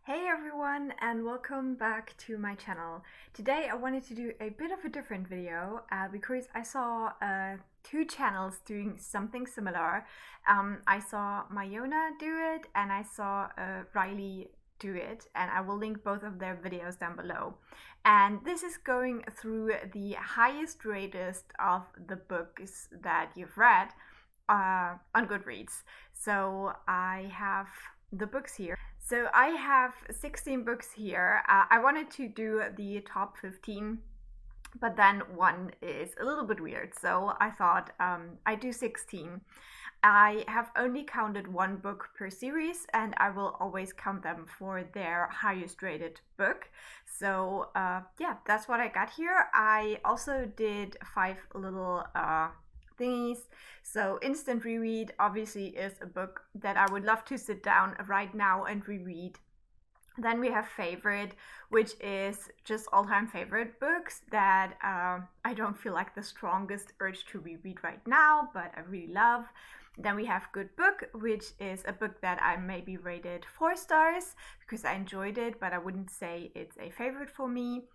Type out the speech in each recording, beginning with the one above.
Hey everyone, and welcome back to my channel. Today I wanted to do a bit of a different video because I saw two channels doing something similar. I saw Mayona do it and I saw Riley do it, and I will link both of their videos down below. And this is going through the highest rated of the books that you've read on Goodreads. So I have the books here. So I have 16 books here. I wanted to do the top 15, but then one is a little bit weird. So I thought I'd do 16. I have only counted one book per series, and I will always count them for their highest rated book. So yeah, that's what I got here. I also did 5 little thingies. So instant reread obviously is a book that I would love to sit down right now and reread. Then we have favorite, which is just all-time favorite books that I don't feel like the strongest urge to reread right now, but I really love. Then we have good book, which is a book that I maybe rated 4 stars because I enjoyed it, but I wouldn't say it's a favorite for me.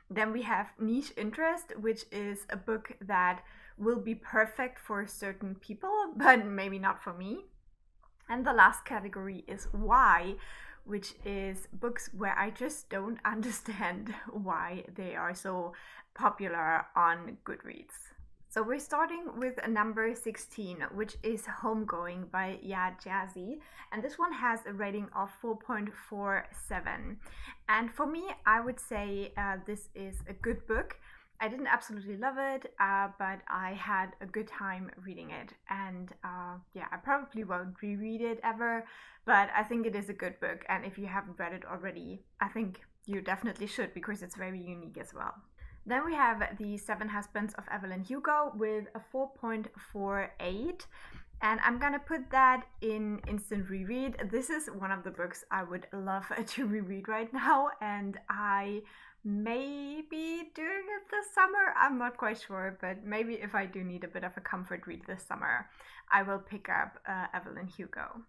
Then we have niche interest, which is a book that will be perfect for certain people, but maybe not for me. And the last category is why, which is books where I just don't understand why they are so popular on Goodreads. So we're starting with number 16, which is Homegoing by Yaa Gyasi. And this one has a rating of 4.47. And for me, I would say this is a good book. I didn't absolutely love it, but I had a good time reading it. And yeah, I probably won't reread it ever, but I think it is a good book. And if you haven't read it already, I think you definitely should because it's very unique as well. Then we have The 7 Husbands of Evelyn Hugo with a 4.48. And I'm gonna put that in instant reread. This is one of the books I would love to reread right now, and I may be doing it this summer. I'm not quite sure, but maybe if I do need a bit of a comfort read this summer, I will pick up Evelyn Hugo.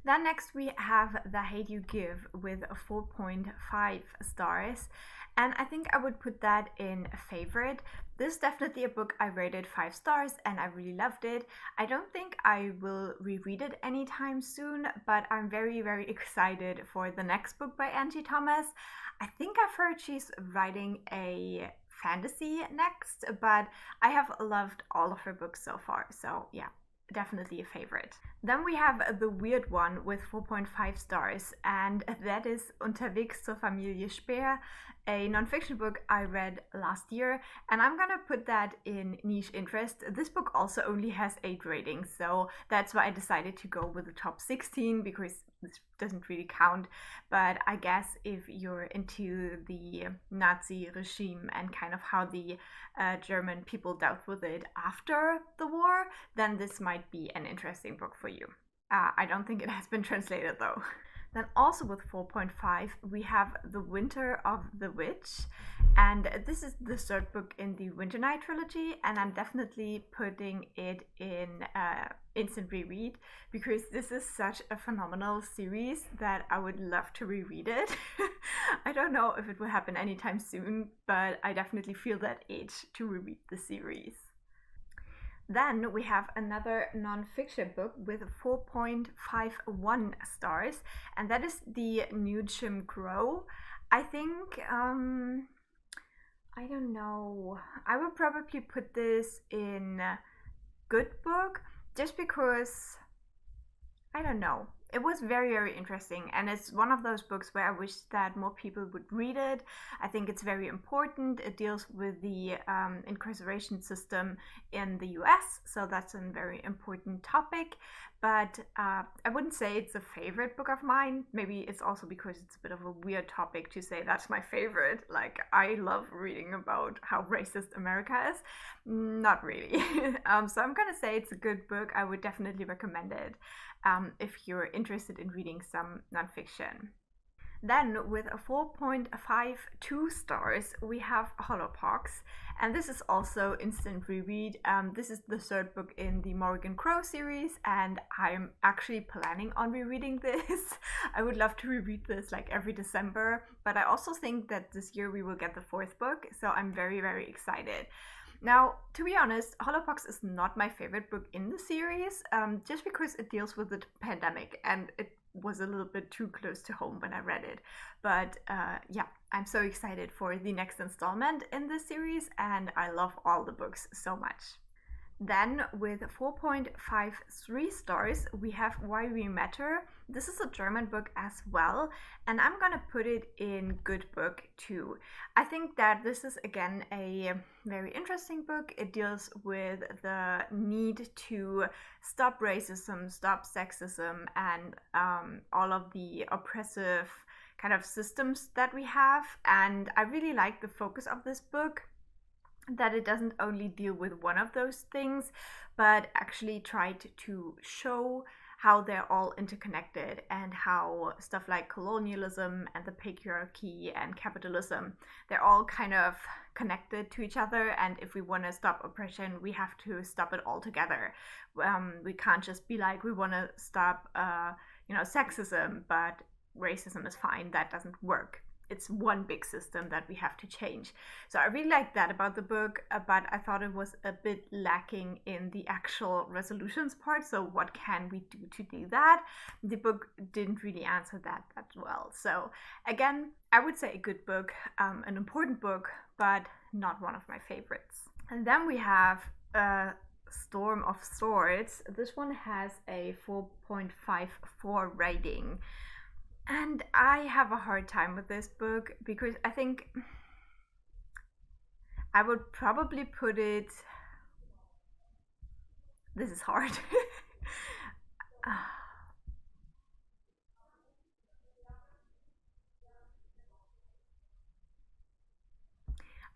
Then next we have The Hate You Give with 4.5 stars. And I think I would put that in a favorite. This is definitely a book I rated 5 stars and I really loved it. I don't think I will reread it anytime soon, but I'm very, very excited for the next book by Angie Thomas. I think I've heard she's writing a fantasy next, but I have loved all of her books so far. So yeah, definitely a favorite. Then we have the weird one with 4.5 stars, and that is Unterwegs zur Familie Speer, a nonfiction book I read last year, and I'm gonna put that in niche interest. This book also only has 8 ratings, so that's why I decided to go with the top 16 because this doesn't really count. But I guess if you're into the Nazi regime and kind of how the German people dealt with it after the war, then this might be an interesting book for you. I don't think it has been translated though. Then also with 4.5 we have The Winter of the Witch, and this is the 3rd book in the Winter Night trilogy, and I'm definitely putting it in instant reread because this is such a phenomenal series that I would love to reread it. I don't know if it will happen anytime soon, but I definitely feel that itch to reread the series. Then we have another non-fiction book with 4.51 stars, and that is The New Jim Crow. I think, I don't know, I would probably put this in good book just because, I don't know. It was very, very interesting, and it's one of those books where I wish that more people would read it. I think it's very important. It deals with the incarceration system in the US, so that's a very important topic. But I wouldn't say it's a favorite book of mine. Maybe it's also because it's a bit of a weird topic to say that's my favorite. Like, I love reading about how racist America is. Not really. So I'm gonna say it's a good book. I would definitely recommend it if you're interested in reading some nonfiction. Then with a 4.52 stars, we have Hollowpox, and this is also instant reread. This is the third book in the Morrigan Crow series, and I'm actually planning on rereading this. I would love to reread this like every December, but I also think that this year we will get the fourth book, so I'm very, very excited. Now, to be honest, Hollowpox is not my favorite book in the series, just because it deals with the pandemic, and it was a little bit too close to home when I read it. But yeah, I'm so excited for the next installment in this series, and I love all the books so much. Then with 4.53 stars, we have Why We Matter. This is a German book as well, and I'm gonna put it in good book too. I think that this is again a very interesting book. It deals with the need to stop racism, stop sexism, and all of the oppressive kind of systems that we have. And I really like the focus of this book, that it doesn't only deal with one of those things, but actually tried to show how they're all interconnected, and how stuff like colonialism and the patriarchy and capitalism, they're all kind of connected to each other, and if we want to stop oppression, we have to stop it all together. We can't just be like, we want to stop sexism, but racism is fine. That doesn't work. It's one big system that we have to change. So I really like that about the book, but I thought it was a bit lacking in the actual resolutions part. So what can we do to do that? The book didn't really answer that well. So again, I would say a good book, an important book, but not one of my favorites. And then we have Storm of Swords. This one has a 4.54 rating. And I have a hard time with this book because I think I would probably put it... This is hard.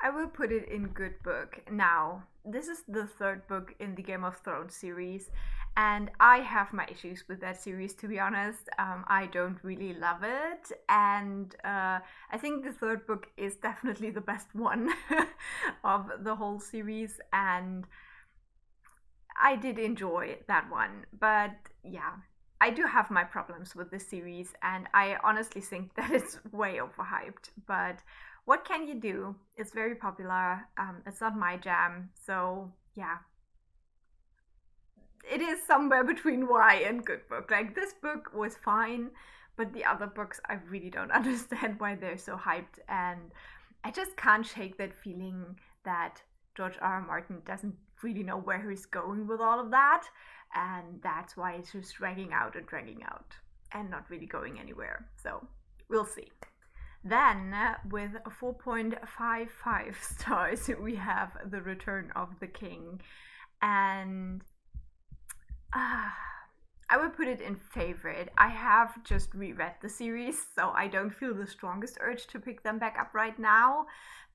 I will put it in good book. Now, this is the third book in the Game of Thrones series, and I have my issues with that series, to be honest. I don't really love it, and I think the third book is definitely the best one of the whole series, and I did enjoy that one. But yeah, I do have my problems with this series, and I honestly think that it's way overhyped, but what can you do? It's very popular. It's not my jam, so yeah. It is somewhere between Y and good book. Like, this book was fine, but the other books I really don't understand why they're so hyped, and I just can't shake that feeling that George R.R. Martin doesn't really know where he's going with all of that, and that's why it's just dragging out and not really going anywhere. So we'll see. Then, with 4.55 stars, we have The Return of the King, and I would put it in favorite. I have just reread the series, so I don't feel the strongest urge to pick them back up right now,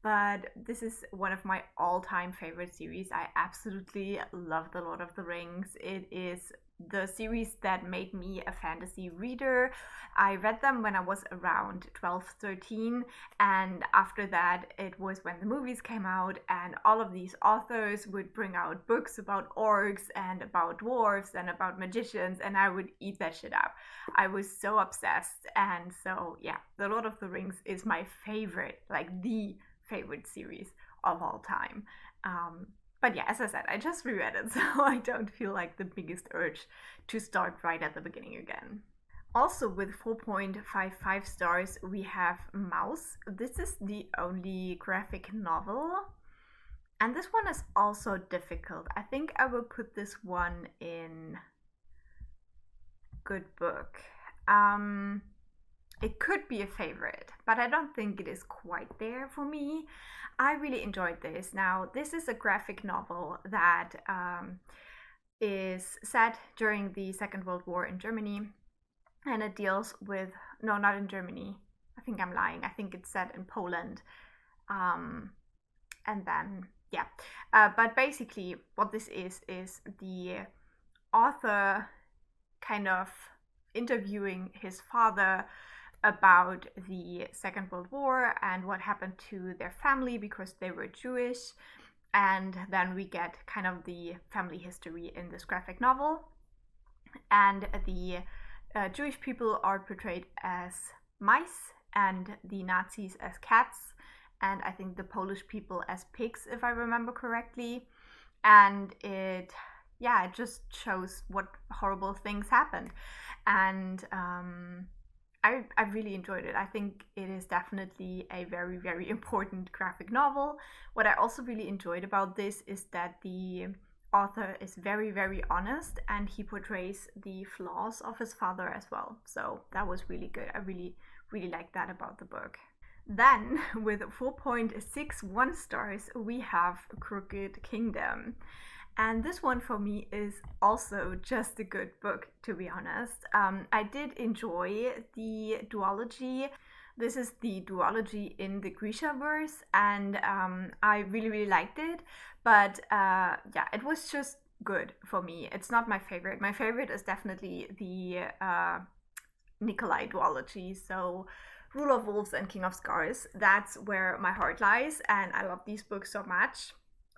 but this is one of my all-time favorite series. I absolutely love The Lord of the Rings. It is the series that made me a fantasy reader. I read them when I was around 12, 13, and after that it was when the movies came out, and all of these authors would bring out books about orcs and about dwarves and about magicians, and I would eat that shit up. I was so obsessed, and so yeah, The Lord of the Rings is my favorite, like the favorite series of all time. But yeah, as I said, I just reread it, so I don't feel like the biggest urge to start right at the beginning again. Also, with 4.55 stars, we have Mouse. This is the only graphic novel, and this one is also difficult. I think I will put this one in good book. It could be a favorite, but I don't think it is quite there for me. I really enjoyed this. Now, this is a graphic novel that is set during the Second World War in Germany, and it deals with... No, not in Germany. I think I'm lying. I think it's set in Poland. And then, yeah. But basically, what this is the author kind of interviewing his father about the Second World War and what happened to their family because they were Jewish. And then we get kind of the family history in this graphic novel. And the Jewish people are portrayed as mice and the Nazis as cats. And I think the Polish people as pigs, if I remember correctly. And it just shows what horrible things happened. And I really enjoyed it. I think it is definitely a very, very important graphic novel. What I also really enjoyed about this is that the author is very, very honest, and he portrays the flaws of his father as well. So that was really good. I really, really liked that about the book. Then, with 4.61 stars, we have Crooked Kingdom. And this one for me is also just a good book, to be honest. I did enjoy the duology. This is the duology in the Grishaverse, and I really, really liked it. But it was just good for me. It's not my favorite. My favorite is definitely the Nikolai duology. So Rule of Wolves and King of Scars. That's where my heart lies, and I love these books so much.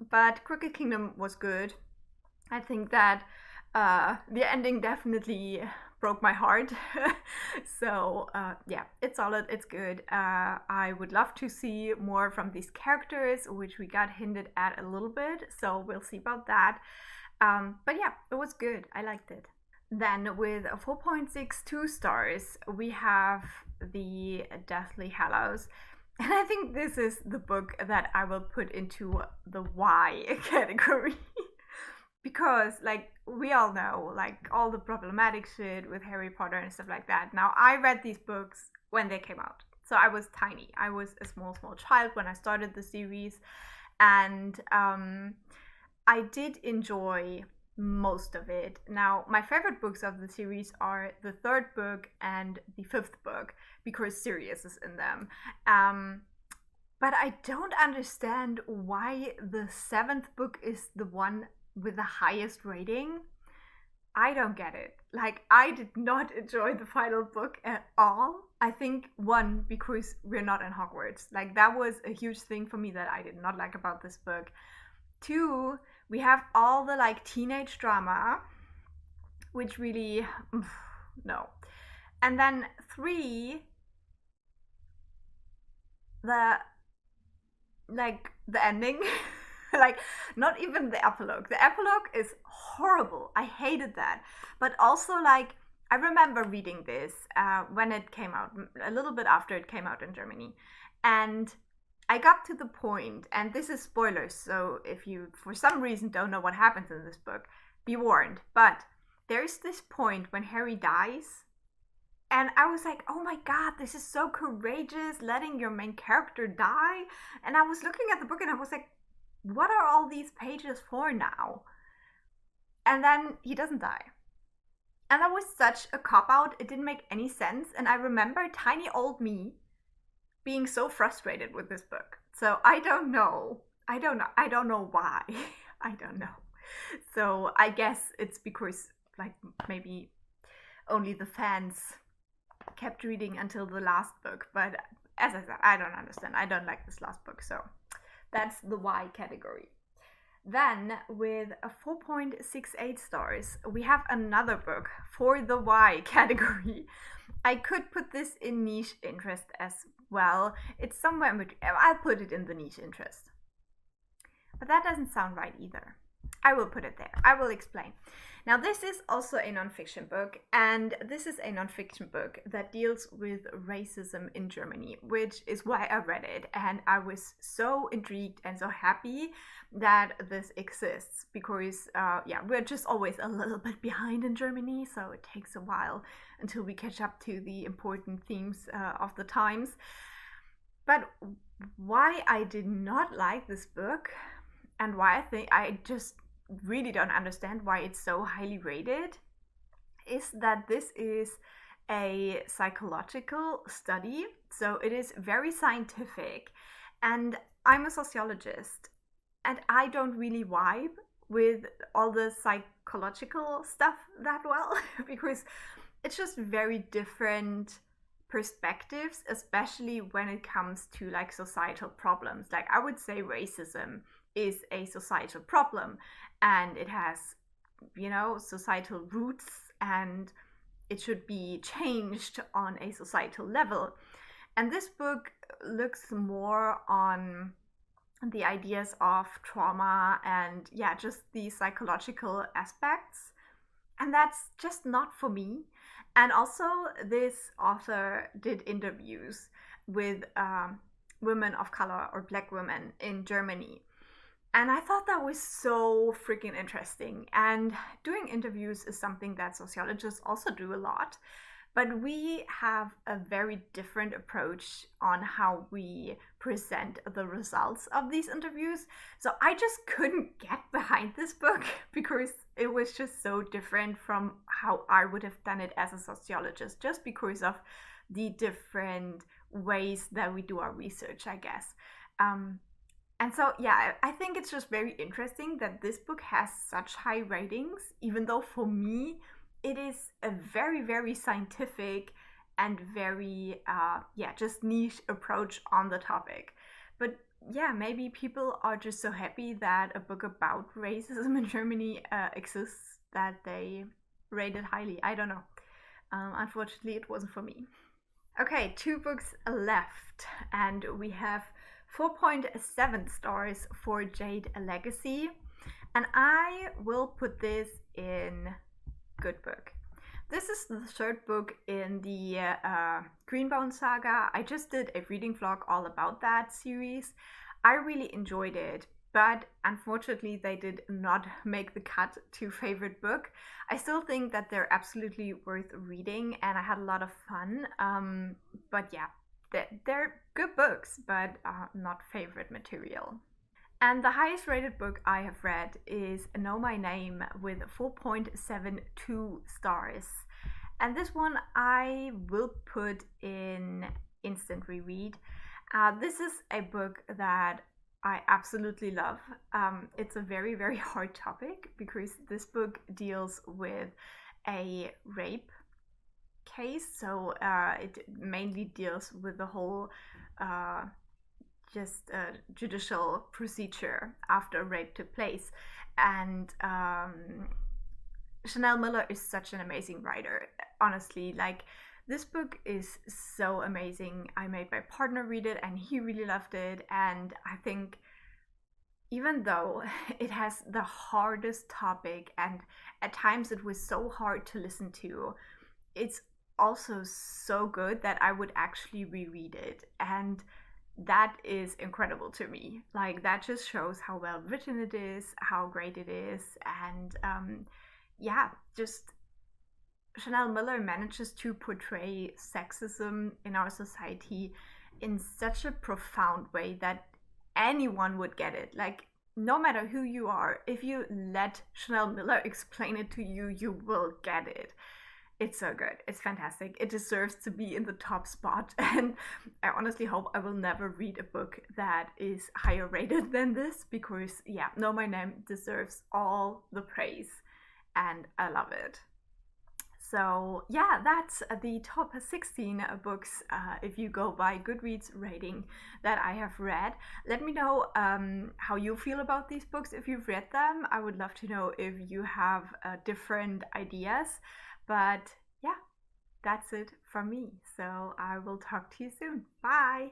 But Crooked Kingdom was good. I think that the ending definitely broke my heart. So it's solid, it's good. I would love to see more from these characters, which we got hinted at a little bit. So we'll see about that. But yeah, it was good. I liked it. Then with 4.62 stars, we have the Deathly Hallows. And I think this is the book that I will put into the why category. Because, like, we all know, like, all the problematic shit with Harry Potter and stuff like that. Now, I read these books when they came out. So I was tiny. I was a small child when I started the series. And I did enjoy most of it. Now, my favorite books of the series are the third book and the fifth book, because Sirius is in them. But I don't understand why the seventh book is the one with the highest rating. I don't get it. Like, I did not enjoy the final book at all. I think, one, because we're not in Hogwarts. Like, that was a huge thing for me that I did not like about this book. Two, we have all the, like, teenage drama, which really, no. And then three, the ending. Like, not even the epilogue. The epilogue is horrible. I hated that. But also, like, I remember reading this when it came out, a little bit after it came out in Germany. And I got to the point, and this is spoilers, so if you, for some reason, don't know what happens in this book, be warned. But there's this point when Harry dies, and I was like, oh my god, this is so courageous, letting your main character die. And I was looking at the book, and I was like, what are all these pages for now? And then he doesn't die. And that was such a cop-out. It didn't make any sense. And I remember tiny old me being so frustrated with this book. So I don't know why. I don't know. So I guess it's because, like, maybe only the fans kept reading until the last book. But as I said, I don't understand. I don't like this last book. So that's the why category. Then, with a 4.68 stars, we have another book for the why category. I could put this in niche interest as well. It's somewhere in between. I'll put it in the niche interest. But that doesn't sound right either. I will put it there. I will explain. Now, this is also a nonfiction book, and this is a nonfiction book that deals with racism in Germany, which is why I read it. And I was so intrigued and so happy that this exists, because, we're just always a little bit behind in Germany, so it takes a while until we catch up to the important themes of the times. But why I did not like this book, and why I think I just really don't understand why it's so highly rated, is that this is a psychological study. So it is very scientific, and I'm a sociologist, and I don't really vibe with all the psychological stuff that well, because it's just very different perspectives, especially when it comes to like societal problems. Like I would say racism is a societal problem, and it has, you know, societal roots, and it should be changed on a societal level. And this book looks more on the ideas of trauma and, yeah, just the psychological aspects. And that's just not for me. And also, this author did interviews with women of color or Black women in Germany. And I thought that was so freaking interesting. And doing interviews is something that sociologists also do a lot. But we have a very different approach on how we present the results of these interviews. So I just couldn't get behind this book because it was just so different from how I would have done it as a sociologist, just because of the different ways that we do our research, I guess. And so, yeah, I think it's just very interesting that this book has such high ratings, even though for me, it is a very, very scientific and very, just niche approach on the topic. But yeah, maybe people are just so happy that a book about racism in Germany exists that they rate it highly. I don't know. Unfortunately, it wasn't for me. Okay, 2 books left, and we have 4.7 stars for Jade, A Legacy. And I will put this in good book. This is the 3rd book in the Greenbone saga. I just did a reading vlog all about that series. I really enjoyed it, but unfortunately they did not make the cut to favorite book. I still think that they're absolutely worth reading and I had a lot of fun. But yeah, they're good books, but not favorite material. And the highest rated book I have read is Know My Name with 4.72 stars. And this one I will put in instant reread. This is a book that I absolutely love. It's a very, very hard topic because this book deals with a rape case. So it mainly deals with the whole judicial procedure after rape took place. And Chanel Miller is such an amazing writer. Honestly, like, this book is so amazing. I made my partner read it and he really loved it. And I think even though it has the hardest topic and at times it was so hard to listen to, it's also so good that I would actually reread it. And that is incredible to me. Like, that just shows how well written it is, how great it is. And just Chanel Miller manages to portray sexism in our society in such a profound way that anyone would get it. Like, no matter who you are, if you let Chanel Miller explain it to you, you will get it. It's so good. It's fantastic. It deserves to be in the top spot. And I honestly hope I will never read a book that is higher rated than this because, yeah, Know My Name deserves all the praise. And I love it. So yeah, that's the top 16 books, if you go by Goodreads rating, that I have read. Let me know how you feel about these books if you've read them. I would love to know if you have different ideas. But yeah, that's it from me. So I will talk to you soon. Bye!